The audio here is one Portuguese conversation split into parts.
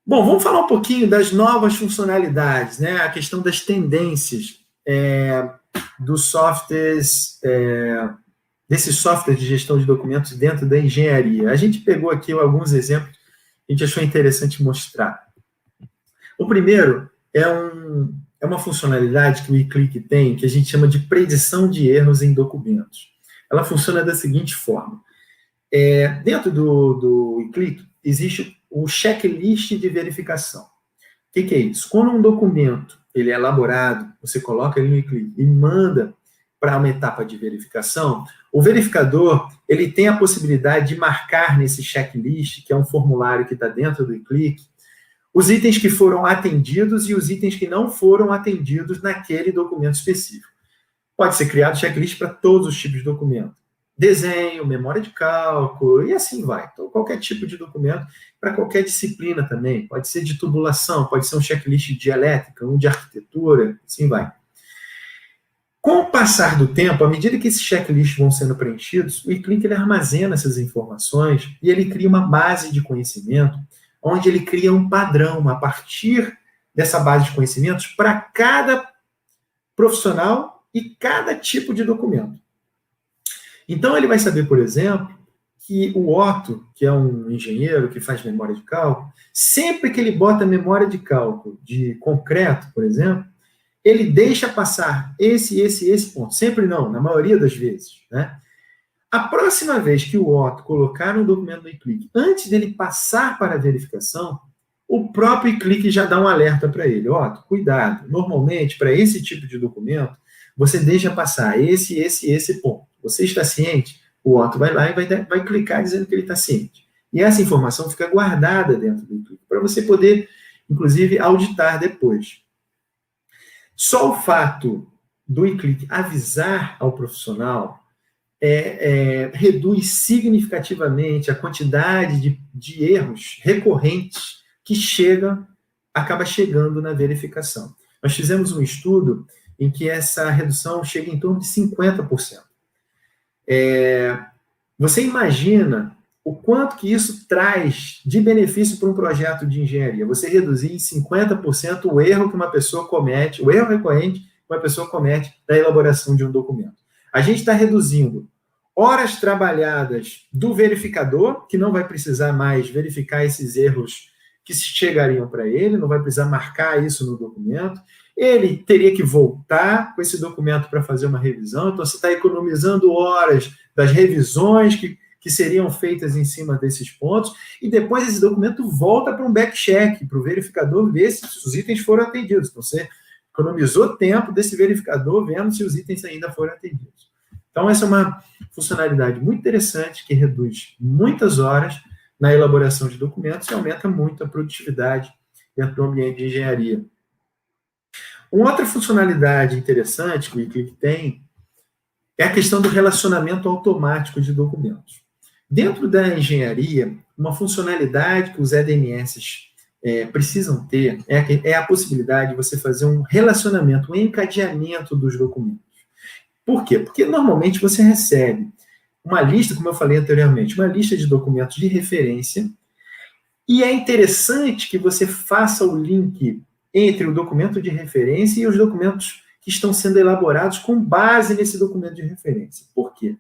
Bom, vamos falar um pouquinho das novas funcionalidades, né? A questão das tendências dos softwares, desses softwares de gestão de documentos dentro da engenharia. A gente pegou aqui alguns exemplos que a gente achou interessante mostrar. O primeiro é uma funcionalidade que o eClick tem, que a gente chama de predição de erros em documentos. Ela funciona da seguinte forma. Dentro do eClick, existe o checklist de verificação. O que é isso? Quando um documento ele é elaborado, você coloca ele no eClick e manda para uma etapa de verificação, o verificador ele tem a possibilidade de marcar nesse checklist, que é um formulário que está dentro do eClick, os itens que foram atendidos e os itens que não foram atendidos naquele documento específico. Pode ser criado checklist para todos os tipos de documento. Desenho, memória de cálculo, e assim vai. Então, qualquer tipo de documento, para qualquer disciplina também. Pode ser de tubulação, pode ser um checklist de elétrica, um de arquitetura, assim vai. Com o passar do tempo, à medida que esses checklists vão sendo preenchidos, o eClick ele armazena essas informações e ele cria uma base de conhecimento, onde ele cria um padrão a partir dessa base de conhecimentos para cada profissional e cada tipo de documento. Então, ele vai saber, por exemplo, que o Otto, que é um engenheiro que faz memória de cálculo, sempre que ele bota memória de cálculo de concreto, por exemplo, ele deixa passar esse ponto. Sempre não, na maioria das vezes, né? A próxima vez que o Otto colocar um documento no eClick, antes dele passar para a verificação, o próprio eClick já dá um alerta para ele. Otto, cuidado. Normalmente, para esse tipo de documento, você deixa passar esse ponto. Você está ciente? O Otto vai lá e vai clicar dizendo que ele está ciente. E essa informação fica guardada dentro do eClick, para você poder, inclusive, auditar depois. Só o fato do eClick avisar ao profissional reduz significativamente a quantidade de erros recorrentes que acaba chegando na verificação. Nós fizemos um estudo em que essa redução chega em torno de 50%. Você imagina o quanto que isso traz de benefício para um projeto de engenharia? Você reduzir em 50% o erro que uma pessoa comete, o erro recorrente que uma pessoa comete na elaboração de um documento. A gente está reduzindo horas trabalhadas do verificador, que não vai precisar mais verificar esses erros que chegariam para ele, não vai precisar marcar isso no documento. Ele teria que voltar com esse documento para fazer uma revisão, então você está economizando horas das revisões que seriam feitas em cima desses pontos, e depois esse documento volta para um backcheck, para o verificador ver se os itens foram atendidos. Então, você economizou tempo desse verificador vendo se os itens ainda foram atendidos. Então, essa é uma funcionalidade muito interessante que reduz muitas horas na elaboração de documentos e aumenta muito a produtividade dentro do ambiente de engenharia. Uma outra funcionalidade interessante que o eClick tem é a questão do relacionamento automático de documentos. Dentro da engenharia, uma funcionalidade que os EDMS precisam ter é a possibilidade de você fazer um relacionamento, um encadeamento dos documentos. Por quê? Porque normalmente você recebe uma lista, como eu falei anteriormente, uma lista de documentos de referência, e é interessante que você faça o link entre o documento de referência e os documentos que estão sendo elaborados com base nesse documento de referência. Por quê?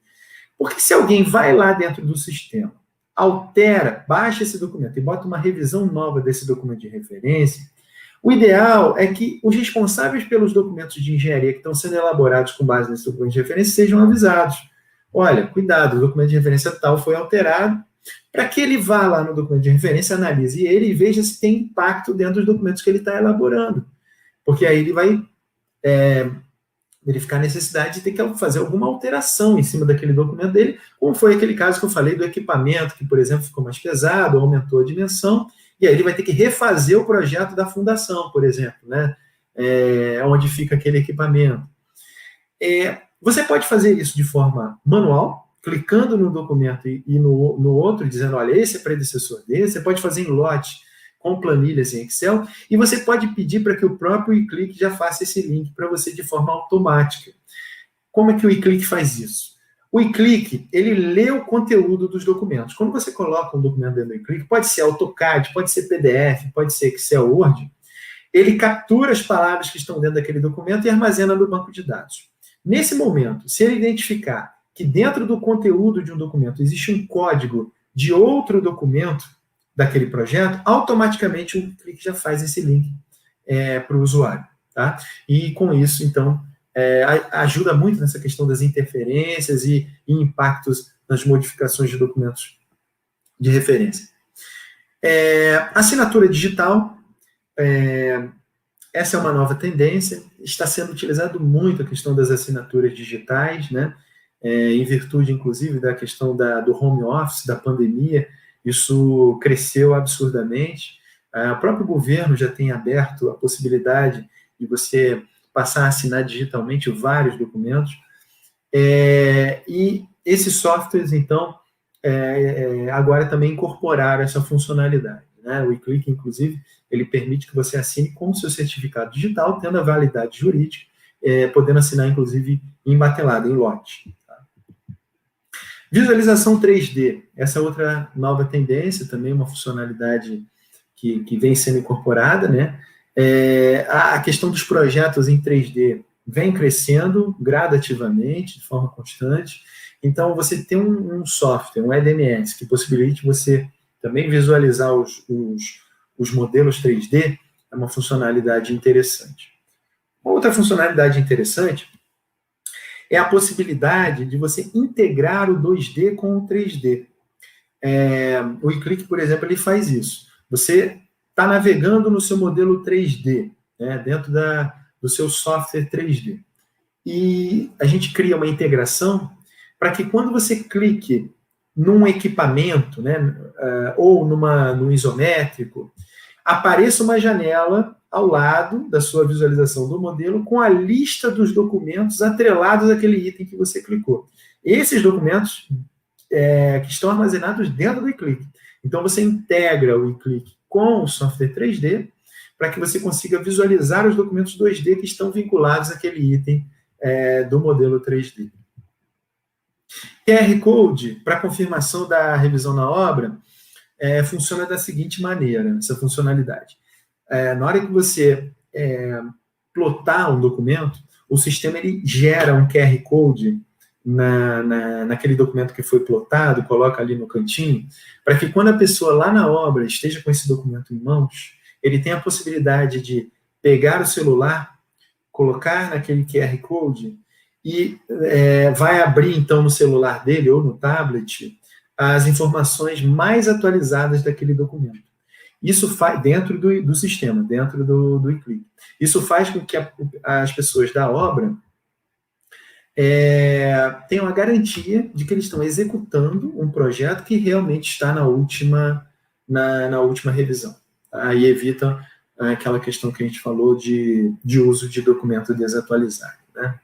Porque se alguém vai lá dentro do sistema, altera, baixa esse documento e bota uma revisão nova desse documento de referência, o ideal é que os responsáveis pelos documentos de engenharia que estão sendo elaborados com base nesse documento de referência sejam avisados. Olha, cuidado, o documento de referência tal foi alterado, para que ele vá lá no documento de referência, analise ele e veja se tem impacto dentro dos documentos que ele está elaborando. Porque aí ele vai verificar a necessidade de ter que fazer alguma alteração em cima daquele documento dele, como foi aquele caso que eu falei do equipamento, que, por exemplo, ficou mais pesado, aumentou a dimensão, e aí ele vai ter que refazer o projeto da fundação, por exemplo, né? Onde fica aquele equipamento. Você pode fazer isso de forma manual, clicando no documento e no outro, dizendo, olha, esse é predecessor desse. Você pode fazer em lote, com planilhas em Excel, e você pode pedir para que o próprio eClick já faça esse link para você de forma automática. Como é que o eClick faz isso? O eClick, ele lê o conteúdo dos documentos. Quando você coloca um documento dentro do eClick, pode ser AutoCAD, pode ser PDF, pode ser Excel, Word, ele captura as palavras que estão dentro daquele documento e armazena no banco de dados. Nesse momento, se ele identificar que dentro do conteúdo de um documento existe um código de outro documento daquele projeto, automaticamente o eClick já faz esse link para o usuário. Tá? E com isso, então, ajuda muito nessa questão das interferências e impactos nas modificações de documentos de referência. Assinatura digital, essa é uma nova tendência, está sendo utilizado muito a questão das assinaturas digitais, né? Em virtude, inclusive, da questão do home office, da pandemia, isso cresceu absurdamente. O próprio governo já tem aberto a possibilidade de você passar a assinar digitalmente vários documentos. E esses softwares, então, agora também incorporaram essa funcionalidade. Né? O eClick, inclusive, ele permite que você assine com o seu certificado digital, tendo a validade jurídica, podendo assinar, inclusive, em batelada, em lote. Tá? Visualização 3D, essa é outra nova tendência, também uma funcionalidade que vem sendo incorporada, né? A questão dos projetos em 3D vem crescendo gradativamente, de forma constante. Então, você tem um software, um EDMS, que possibilite você também visualizar os modelos 3D, é uma funcionalidade interessante. Outra funcionalidade interessante é a possibilidade de você integrar o 2D com o 3D. O eClick, por exemplo, ele faz isso. Você está navegando no seu modelo 3D, né, dentro do seu software 3D. E a gente cria uma integração para que quando você clique num equipamento, né, ou num isométrico, apareça uma janela ao lado da sua visualização do modelo com a lista dos documentos atrelados àquele item que você clicou. Esses documentos que estão armazenados dentro do eClick. Então, você integra o eClick com o software 3D para que você consiga visualizar os documentos 2D que estão vinculados àquele item do modelo 3D. QR Code, para confirmação da revisão na obra, funciona da seguinte maneira, essa funcionalidade. Na hora que você plotar um documento, o sistema ele gera um QR Code naquele documento que foi plotado, coloca ali no cantinho, para que quando a pessoa lá na obra esteja com esse documento em mãos, ele tenha a possibilidade de pegar o celular, colocar naquele QR Code e vai abrir então no celular dele ou no tablet as informações mais atualizadas daquele documento. Isso faz dentro do sistema, dentro do eClick. Isso faz com que as pessoas da obra tenham a garantia de que eles estão executando um projeto que realmente está na última revisão. Tá? E evitam aquela questão que a gente falou de uso de documento desatualizado. Né?